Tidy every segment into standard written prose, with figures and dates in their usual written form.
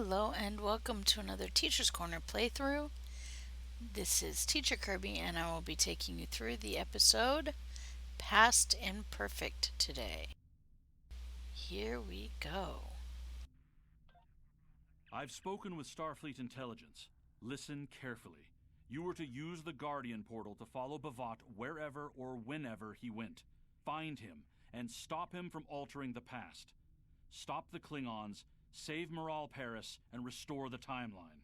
Hello and welcome to another Teacher's Corner playthrough. This is Teacher Kirby and I will be taking you through the episode Past Imperfect today. Here we go. I've spoken with Starfleet Intelligence. Listen carefully. You were to use the Guardian portal to follow Bavat wherever or whenever he went. Find him and stop him from altering the past. Stop the Klingons, save Moral Paris, and restore the timeline.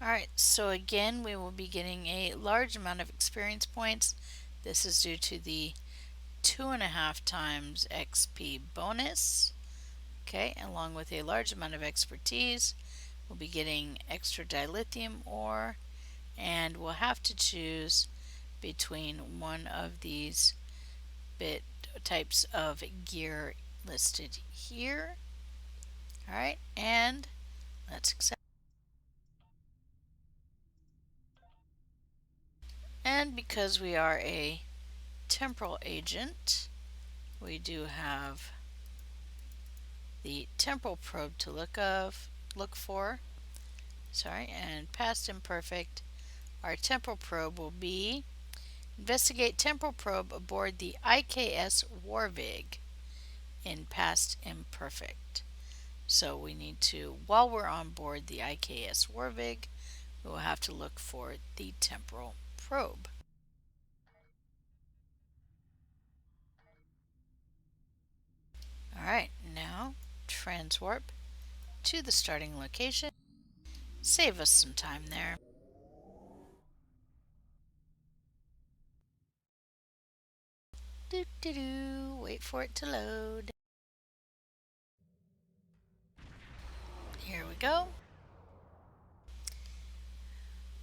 Alright, so again we will be getting a large amount of experience points. This is due to the 2.5 times XP bonus. Okay, along with a large amount of expertise. We'll be getting extra dilithium ore, and we'll have to choose between one of these types of gear listed here. Alright, and let's accept. And because we are a temporal agent, we do have the temporal probe to look for. And past imperfect. Our temporal probe will be investigate temporal probe aboard the IKS Warvig in past imperfect. So we need to, while we're on board the IKS Warvig, we will have to look for the temporal probe. Alright, now transwarp to the starting location. Save us some time there. Wait for it to load. Here we go.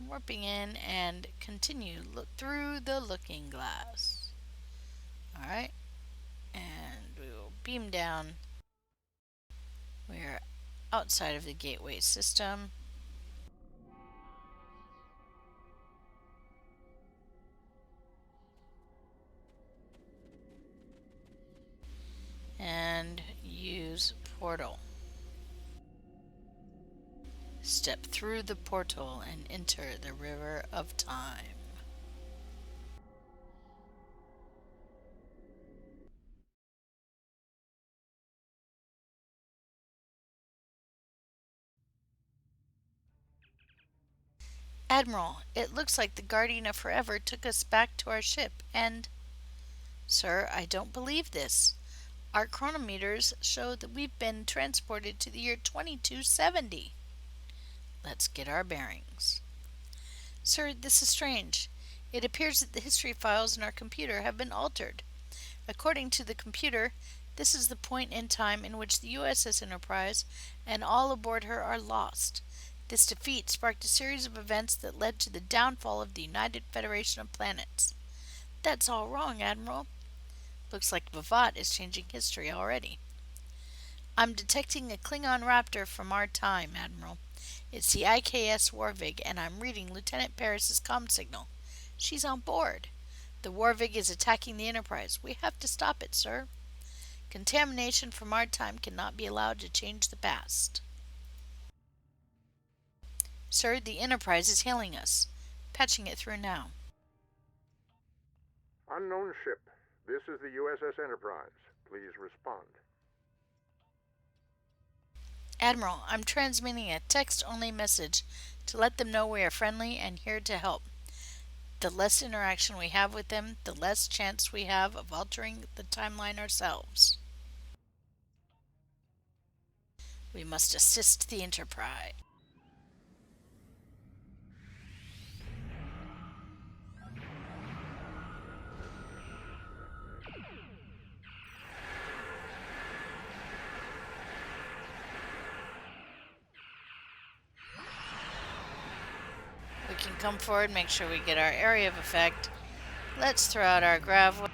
Warping in and continue look through the looking glass. Alright, and we will beam down. We are outside of the gateway system. And use portal. Step through the portal and enter the river of time. Admiral, it looks like the Guardian of Forever took us back to our ship and... Sir, I don't believe this. Our chronometers show that we've been transported to the year 2270. Let's get our bearings. Sir, this is strange. It appears that the history files in our computer have been altered. According to the computer, this is the point in time in which the USS Enterprise and all aboard her are lost. This defeat sparked a series of events that led to the downfall of the United Federation of Planets. That's all wrong, Admiral. Looks like Bavat is changing history already. I'm detecting a Klingon raptor from our time, Admiral. It's the IKS Warvig, and I'm reading Lieutenant Paris's comm signal. She's on board. The Warvig is attacking the Enterprise. We have to stop it, sir. Contamination from our time cannot be allowed to change the past. Sir, the Enterprise is hailing us. Patching it through now. Unknown ship. This is the USS Enterprise. Please respond. Admiral, I'm transmitting a text-only message to let them know we are friendly and here to help. The less interaction we have with them, the less chance we have of altering the timeline ourselves. We must assist the Enterprise. We can come forward, make sure we get our area of effect. Let's throw out our grav.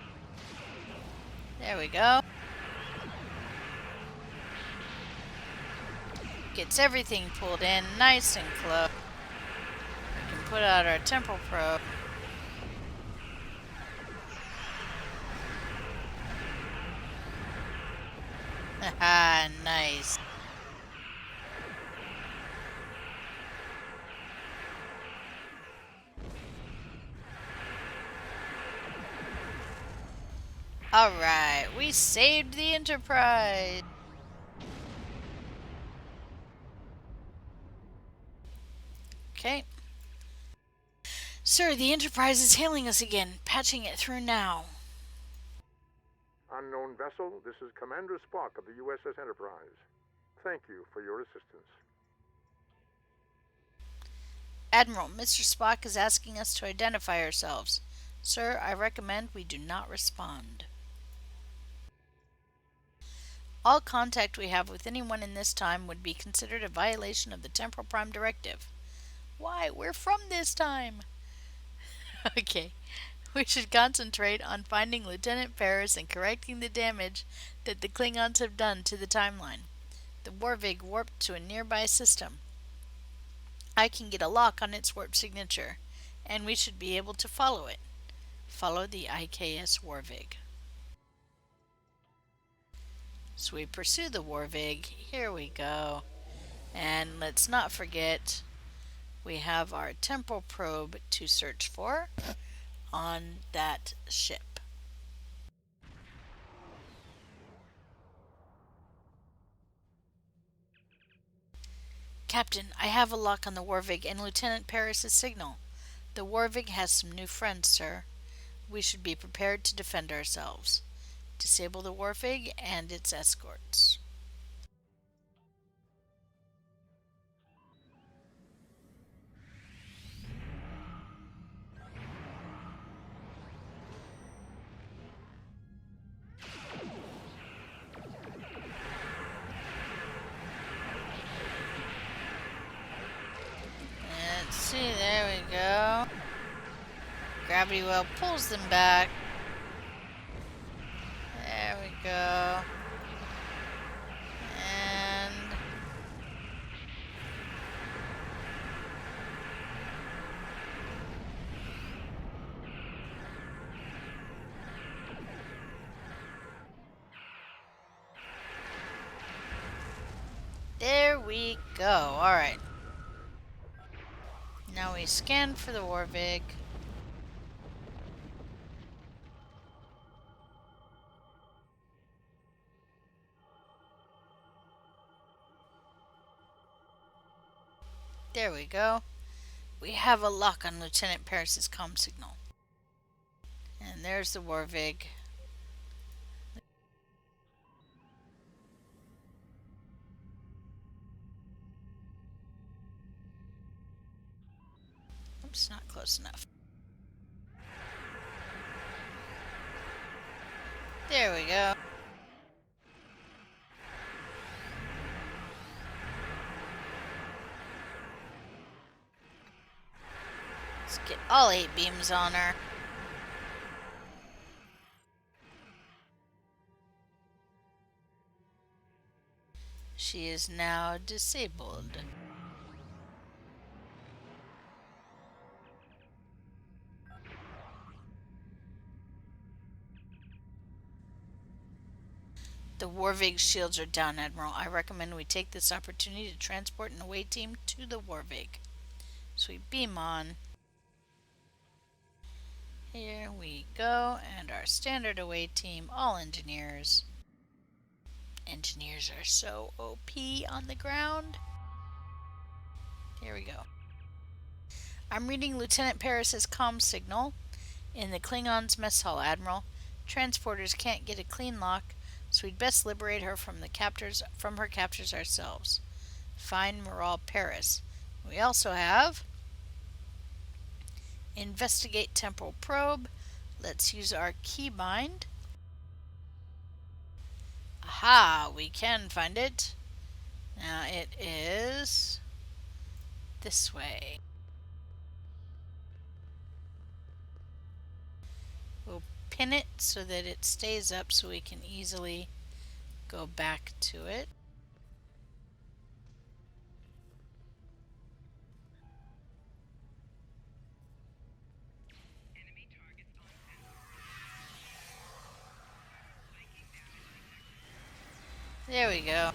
There we go. Gets everything pulled in nice and close. We can put out our temporal probe. Haha, nice. Alright, we saved the Enterprise. Okay. Sir, the Enterprise is hailing us again. Patching it through now. Unknown vessel, this is Commander Spock of the USS Enterprise. Thank you for your assistance. Admiral, Mr. Spock is asking us to identify ourselves. Sir, I recommend we do not respond. All contact we have with anyone in this time would be considered a violation of the Temporal Prime Directive. Why? We're from this time. Okay. We should concentrate on finding Lieutenant Paris and correcting the damage that the Klingons have done to the timeline. The Warvig warped to a nearby system. I can get a lock on its warp signature, and we should be able to follow it. Follow the IKS Warvig. So we pursue the Warvig. Here we go. And let's not forget, we have our temporal probe to search for on that ship. Captain, I have a lock on the Warvig and Lieutenant Paris' signal. The Warvig has some new friends, sir. We should be prepared to defend ourselves. Disable the Warvig and its escorts. Let's see, there we go. Gravity well pulls them back. There we go. And there we go. Alright. Now we scan for the Warvig. There we go. We have a lock on Lieutenant Paris' comm signal. And there's the Warvig. Oops, not close enough. There we go. Let's get all 8 beams on her. She is now disabled. The Warvig shields are down, Admiral. I recommend we take this opportunity to transport an away team to the Warvig. So we beam on. Here we go, and our standard away team, all engineers. Engineers are so OP on the ground. Here we go. I'm reading Lieutenant Paris' comm signal in the Klingons' mess hall, Admiral. Transporters can't get a clean lock, so we'd best liberate her from her captors ourselves. Find Moral Paris. We also have investigate temporal probe. Let's use our keybind. Aha, we can find it. Now it is this way. We'll pin it so that it stays up so we can easily go back to it. There we go.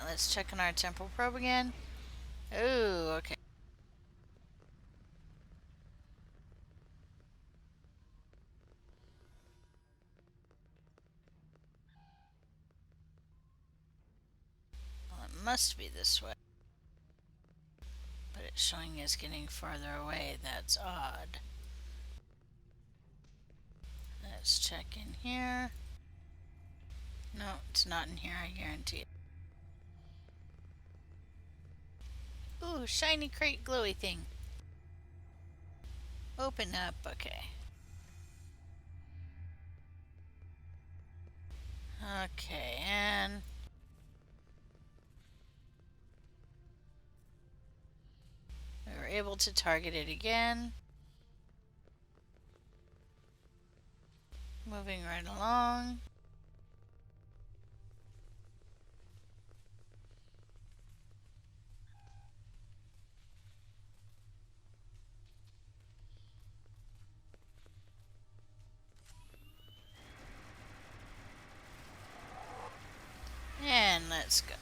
let's check on our temporal probe again. Oh, okay. Well, it must be this way. But it's showing it's getting farther away. That's odd. Let's check in here. No, it's not in here, I guarantee it. Ooh, shiny crate glowy thing. Open up, okay. Okay, and we were able to target it again. Moving right along. And let's go.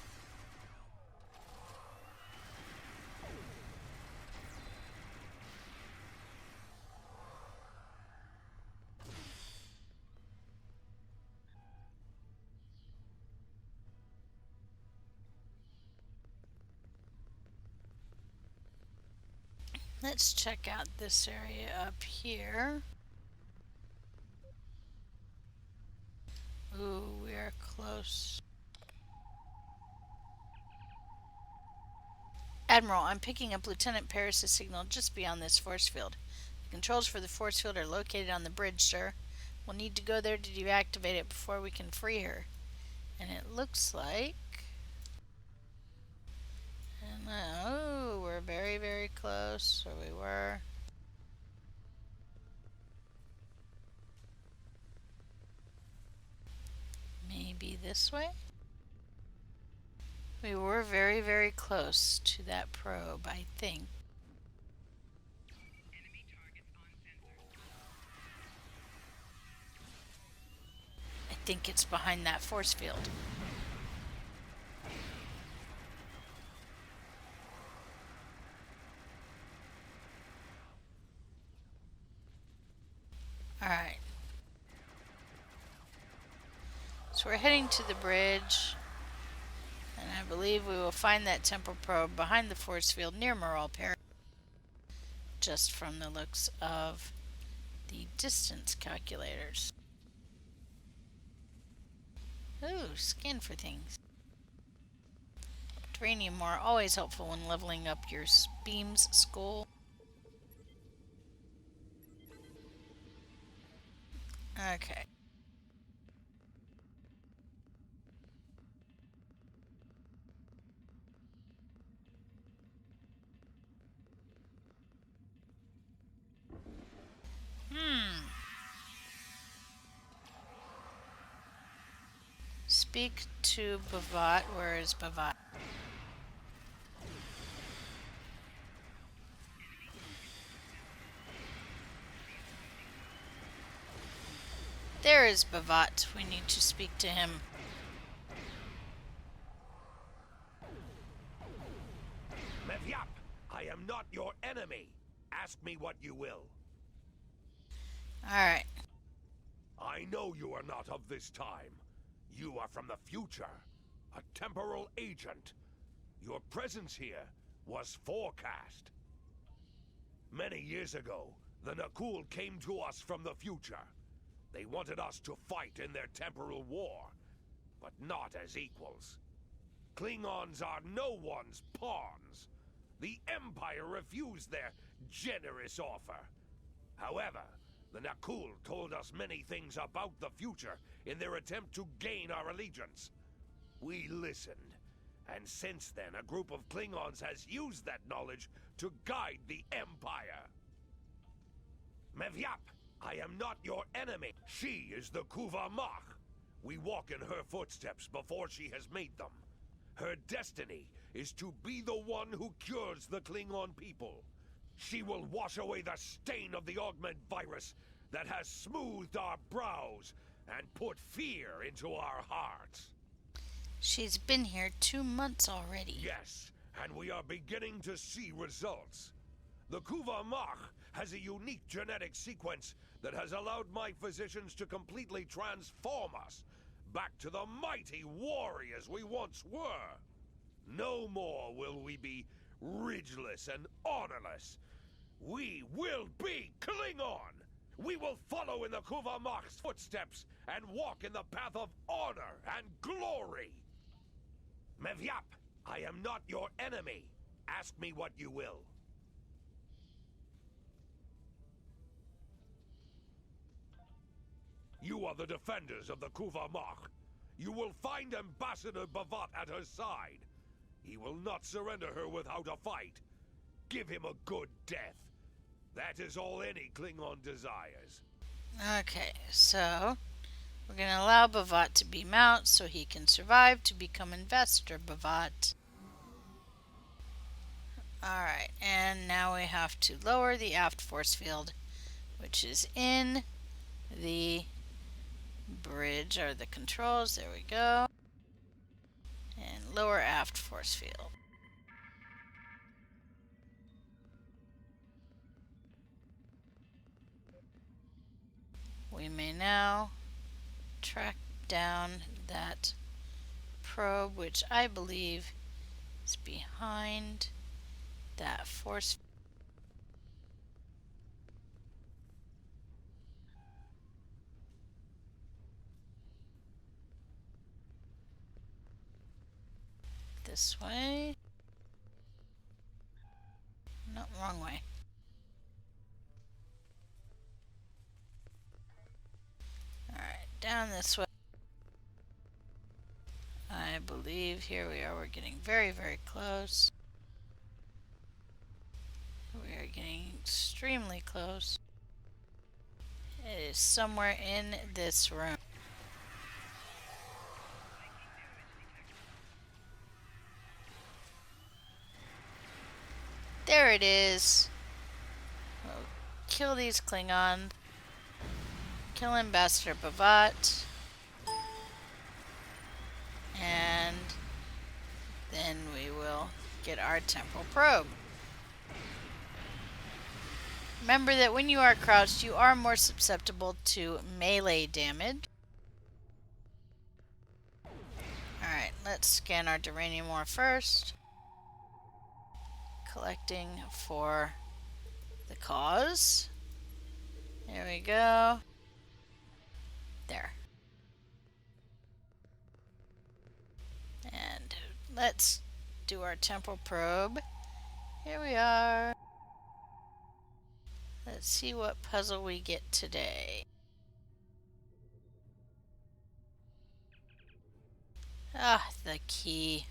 Let's check out this area up here. Ooh, we are close. Admiral, I'm picking up Lieutenant Paris' signal just beyond this force field. The controls for the force field are located on the bridge, sir. We'll need to go there to deactivate it before we can free her. And it looks like... And, oh, we're very, very close. Or we were. Maybe this way? We were very, very close to that probe, I think. I think it's behind that force field. Alright. So we're heading to the bridge. And I believe we will find that temporal probe behind the force field near Moral Paris. Just from the looks of the distance calculators. Ooh, scan for things. Uranium ore, always helpful when leveling up your beams school. Okay. Speak to Bavat. Where is Bavat? There is Bavat. We need to speak to him. Mevyap, I am not your enemy. Ask me what you will. Alright. I know you are not of this time. You are from the future. A temporal agent. Your presence here was forecast. Many years ago, the Nakul came to us from the future. They wanted us to fight in their temporal war, but not as equals. Klingons are no one's pawns. The Empire refused their generous offer. However, the Nakul told us many things about the future in their attempt to gain our allegiance. We listened, and since then a group of Klingons has used that knowledge to guide the Empire. Mevyap, I am not your enemy. She is the Kuva Mach. We walk in her footsteps before she has made them. Her destiny is to be the one who cures the Klingon people. She will wash away the stain of the augment virus that has smoothed our brows and put fear into our hearts. She's been here 2 months already. Yes, and we are beginning to see results. The Kuva Mach has a unique genetic sequence that has allowed my physicians to completely transform us back to the mighty warriors we once were. No more will we be ridgeless and honorless. We will be Klingon! We will follow in the Kuva Mach's footsteps and walk in the path of honor and glory! Mevyap, I am not your enemy. Ask me what you will. You are the defenders of the Kuva Mach. You will find Ambassador Bavat at her side. He will not surrender her without a fight. Give him a good death. That is all any Klingon desires. Okay, so we're going to allow Bavat to be mount so he can survive to become Investor Bavat. Alright, and now we have to lower the aft force field, which is in the bridge, or the controls. There we go. And lower aft force field. We may now track down that probe, which I believe is behind that force. This way. No, wrong way. Alright, down this way. I believe here we are. We're getting very, very close. We are getting extremely close. It is somewhere in this room. There it is. We'll kill these Klingons. Kill Ambassador Bavat. And then we will get our temporal probe. Remember that when you are crouched, you are more susceptible to melee damage. Alright, let's scan our duranium ore first. Collecting for the cause. There we go. There. And let's do our temporal probe. Here we are. Let's see what puzzle we get today. Ah, the key.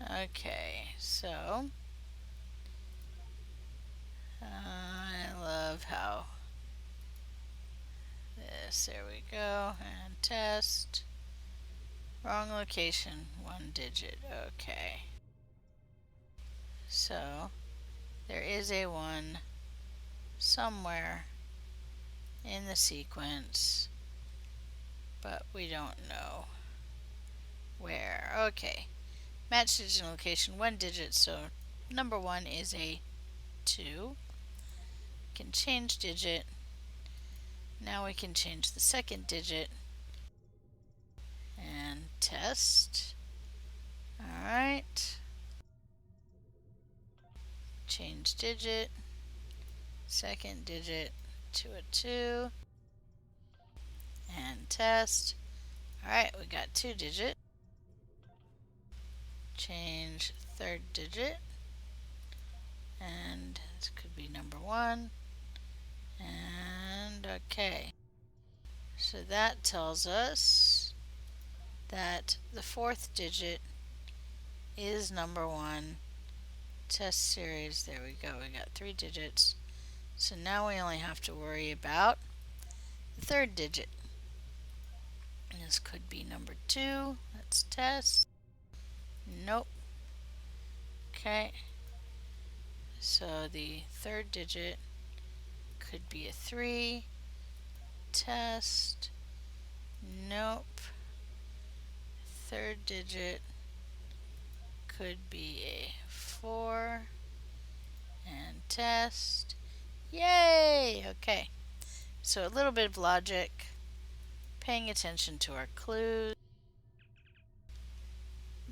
Okay, so I love how this, there we go, and test. Wrong location, 1 digit, okay. So, there is a 1 somewhere in the sequence, but we don't know where. Okay, match digit location, 1 digit, so number 1 is a 2. Can change digit. Now we can change the second digit and test. Alright. Change digit. Second digit to a 2. And test. Alright, we got 2 digit. Change third digit. And this could be number 1. And okay. So that tells us that the 4th digit is number 1. Test series, there we go. We got 3 digits. So now we only have to worry about the 3rd digit. And this could be number 2. Let's test. Nope. Okay. So the 3rd digit could be a 3. Test. Nope. Third digit could be a 4. And test. Yay! Okay. So a little bit of logic. Paying attention to our clues.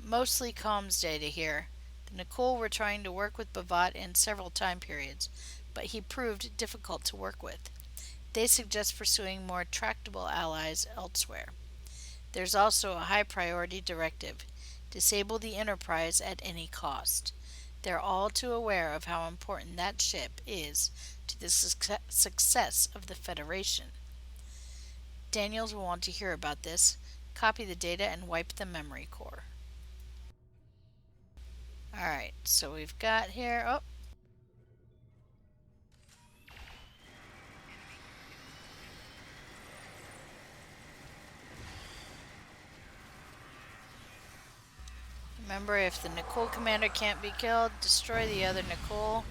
Mostly comms data here. The Nicole were trying to work with Bavat in several time periods, but he proved difficult to work with. They suggest pursuing more tractable allies elsewhere. There's also a high priority directive: disable the Enterprise at any cost. They're all too aware of how important that ship is to the success of the Federation. Daniels will want to hear about this. Copy the data and wipe the memory core. Alright, so we've got here. Oh, remember, if the Nicole commander can't be killed, destroy the other Nicole.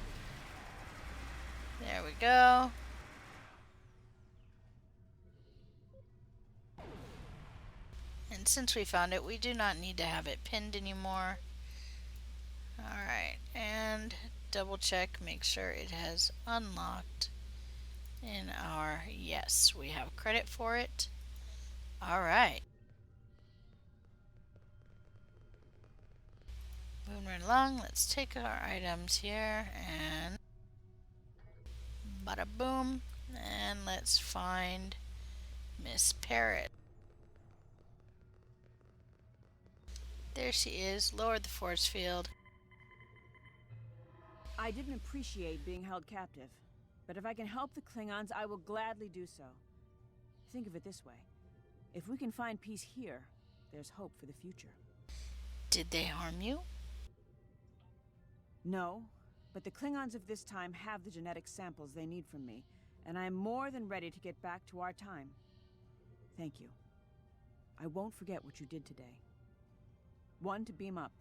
There we go. And since we found it, we do not need to have it pinned anymore. Alright, and double check, make sure it has unlocked in our, yes, we have credit for it. Alright. Moving right along, let's take our items here and bada boom. And let's find Miss Parrot. There she is. Lower the force field. I didn't appreciate being held captive, but if I can help the Klingons, I will gladly do so. Think of it this way. If we can find peace here, there's hope for the future. Did they harm you? No, but the Klingons of this time have the genetic samples they need from me, and I am more than ready to get back to our time. Thank you. I won't forget what you did today. One to beam up.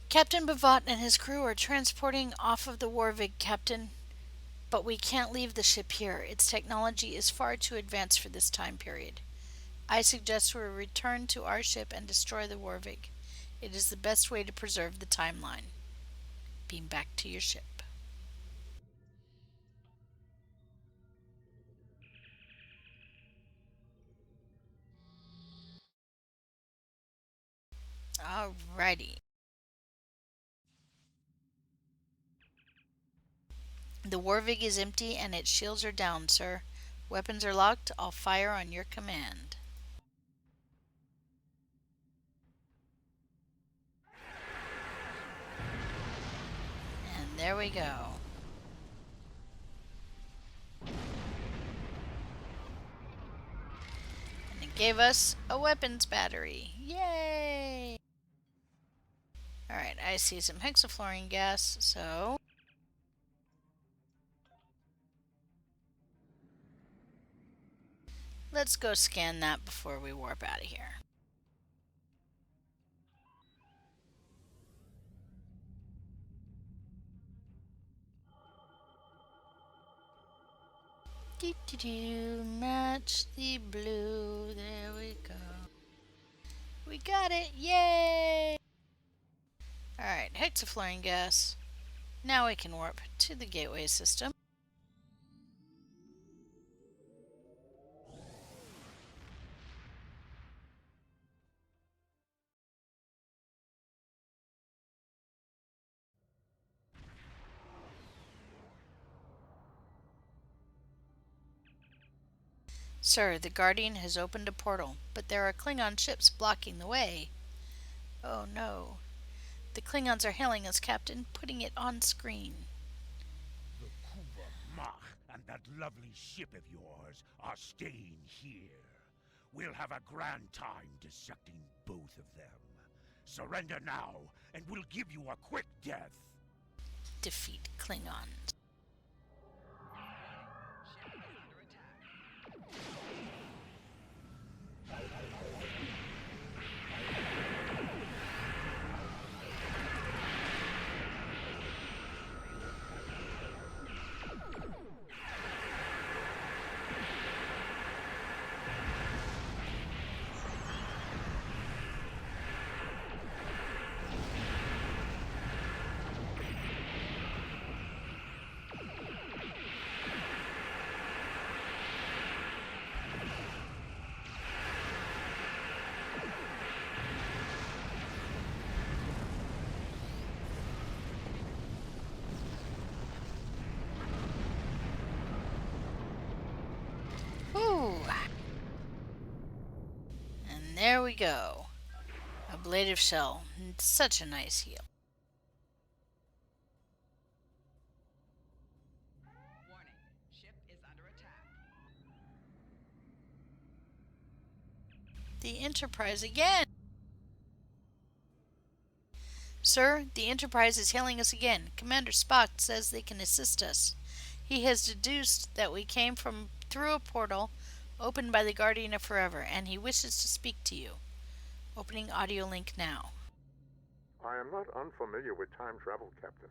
Captain Bavat and his crew are transporting off of the Warvig, Captain. But we can't leave the ship here. Its technology is far too advanced for this time period. I suggest we return to our ship and destroy the Warvig. It is the best way to preserve the timeline. Beam back to your ship. Alrighty. The Warvig is empty and its shields are down, sir. Weapons are locked. I'll fire on your command. And there we go. And it gave us a weapons battery. Yay! Alright, I see some hexafluorine gas, so let's go scan that before we warp out of here. Match the blue. There we go. We got it. Yay! Alright, hexafluorine gas. Now we can warp to the gateway system. Sir, the Guardian has opened a portal, but there are Klingon ships blocking the way. Oh no. The Klingons are hailing us, Captain, putting it on screen. The Kuva Mach and that lovely ship of yours are staying here. We'll have a grand time dissecting both of them. Surrender now, and we'll give you a quick death. Defeat Klingons. we go. Ablative shell. Such a nice heal. Warning, ship is under attack. The Enterprise again. Sir, the Enterprise is hailing us again. Commander Spock says they can assist us. He has deduced that we came from through a portal opened by the Guardian of Forever, and he wishes to speak to you. Opening audio link now. I am not unfamiliar with time travel, Captain.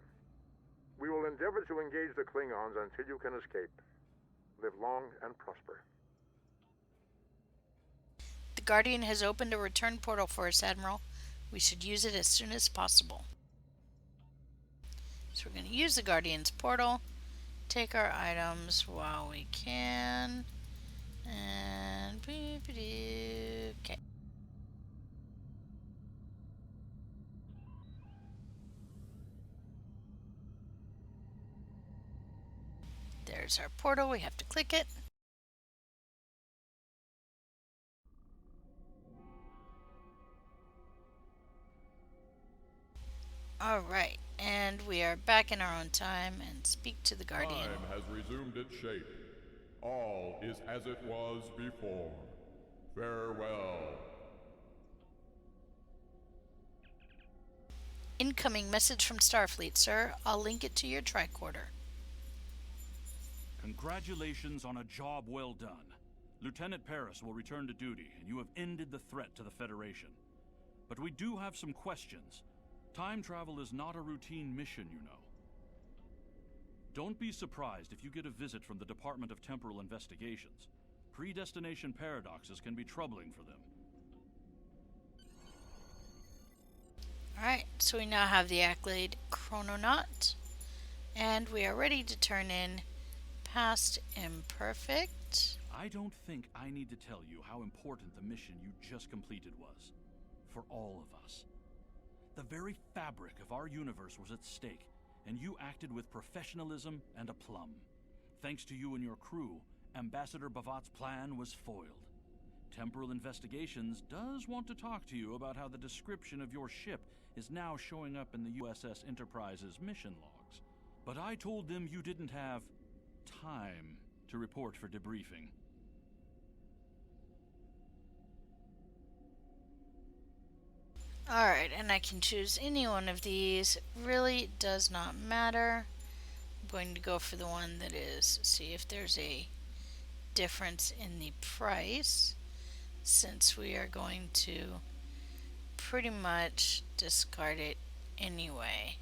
We will endeavor to engage the Klingons until you can escape. Live long and prosper. The Guardian has opened a return portal for us, Admiral. We should use it as soon as possible. So we're going to use the Guardian's portal, take our items while we can, and okay. There's our portal. We have to click it. Alright, and we are back in our own time and speak to the Guardian. Time has resumed its shape. All is as it was before. Farewell. Incoming message from Starfleet, sir. I'll link it to your tricorder. Congratulations on a job well done. Lieutenant Paris will return to duty, and you have ended the threat to the Federation. But we do have some questions. Time travel is not a routine mission, you know. Don't be surprised if you get a visit from the Department of Temporal Investigations. Predestination paradoxes can be troubling for them. Alright, so we now have the accolade Chrononaut, and we are ready to turn in past Imperfect. I don't think I need to tell you how important the mission you just completed was. For all of us. The very fabric of our universe was at stake, and you acted with professionalism and aplomb. Thanks to you and your crew, Ambassador Bavat's plan was foiled. Temporal Investigations does want to talk to you about how the description of your ship is now showing up in the USS Enterprise's mission logs. But I told them you didn't have time to report for debriefing. Alright, and I can choose any one of these. It really does not matter. I'm going to go for the one that is, see if there's a difference in the price, since we are going to pretty much discard it anyway.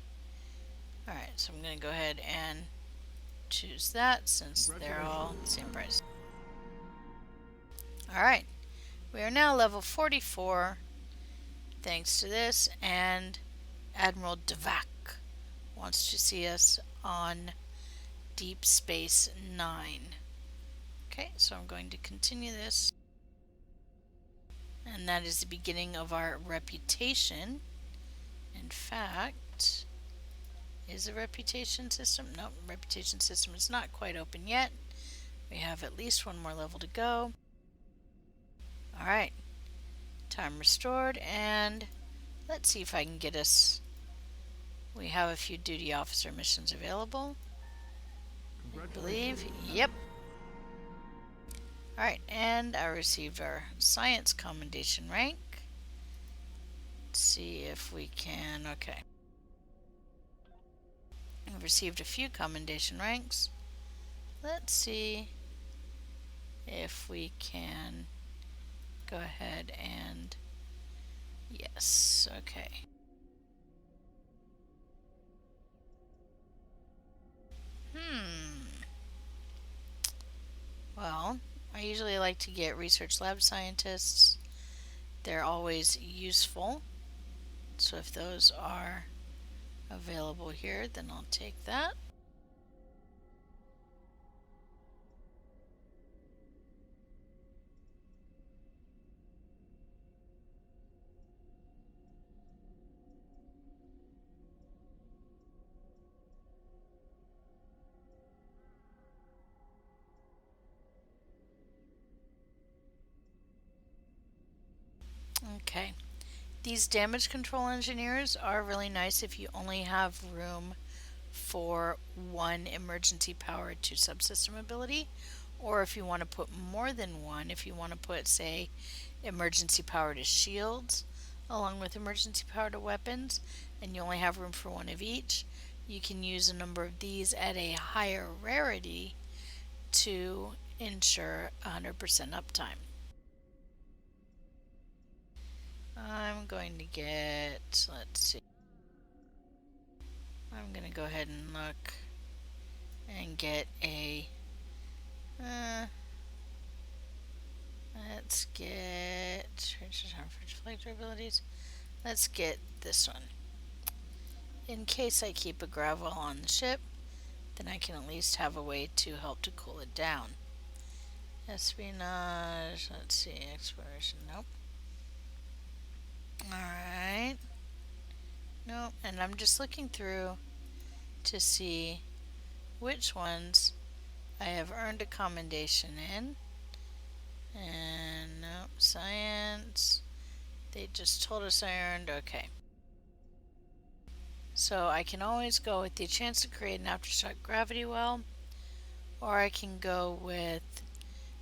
Alright, so I'm going to go ahead and choose that since they're all the same price. Alright, we are now level 44 thanks to this, and Admiral Devak wants to see us on Deep Space 9. Okay, so I'm going to continue this. And that is the beginning of our reputation. In fact, is the reputation system? Nope, reputation system is not quite open yet. We have at least one more level to go. Alright, time restored, and let's see if I can get us. We have a few duty officer missions available. I believe. Yep. Alright, and I received our science commendation rank. Let's see if we can. Okay. We've received a few commendation ranks. Let's see if we can go ahead and. Yes, okay. Well, I usually like to get research lab scientists. They're always useful. So if those are available here, then I'll take that. Okay. These damage control engineers are really nice if you only have room for one emergency power to subsystem ability, or if you want to put more than one, if you want to put, say, emergency power to shields along with emergency power to weapons, and you only have room for one of each, you can use a number of these at a higher rarity to ensure 100% uptime. I'm going to get, let's see, I'm going to go ahead and look and get a, let's get, reflector abilities, let's get this one. In case I keep a gravel on the ship, then I can at least have a way to help to cool it down. Espionage, let's see, exploration, nope. Alright. Nope, and I'm just looking through to see which ones I have earned a commendation in. And nope, science. They just told us I earned, okay. So I can always go with the chance to create an aftershock gravity well, or I can go with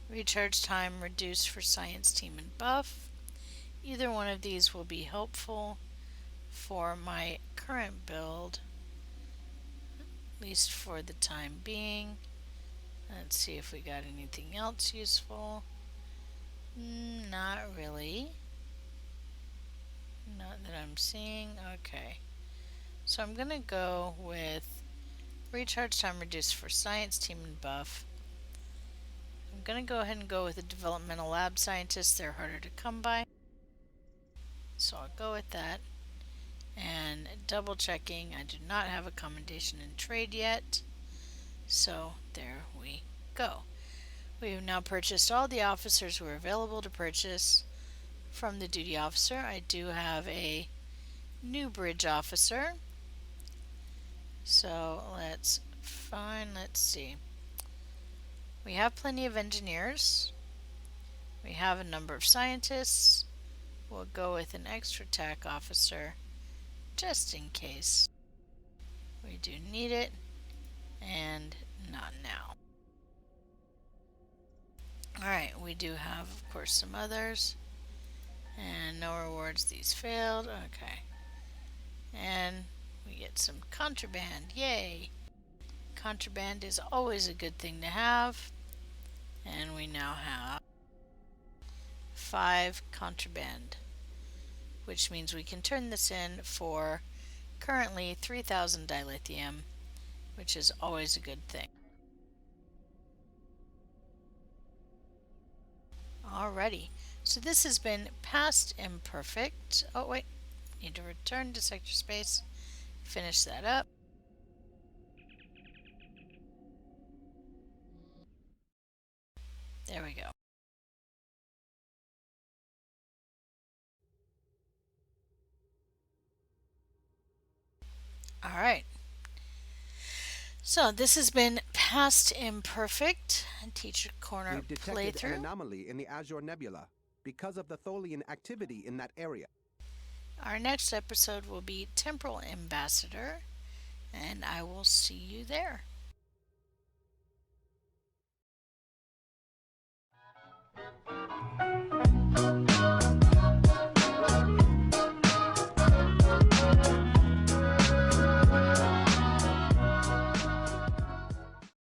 recharge time reduced for science team and buff. Either one of these will be helpful for my current build, at least for the time being. Let's see if we got anything else useful. Not really. Not that I'm seeing. Okay. So I'm going to go with recharge time reduced for science team and buff. I'm going to go ahead and go with the developmental lab scientists. They're harder to come by. So I'll go with that. And double checking, I do not have a commendation in trade yet. So there we go. We have now purchased all the officers who are available to purchase from the duty officer. I do have a new bridge officer. So let's see. We have plenty of engineers. We have a number of scientists. We'll go with an extra tac officer just in case we do need it, and not now. Alright, we do have, of course, some others. And no rewards, these failed. Okay. And we get some contraband. Yay! Contraband is always a good thing to have. And we now have 5 contraband, which means we can turn this in for currently 3,000 dilithium, which is always a good thing. Alrighty, so this has been Past Imperfect. Oh wait, need to return to sector space, finish that up. There we go. Alright, so this has been Past Imperfect, Teacher Corner We've detected playthrough. an anomaly in the Azure Nebula because of the Tholian activity in that area. Our next episode will be Temporal Ambassador, and I will see you there.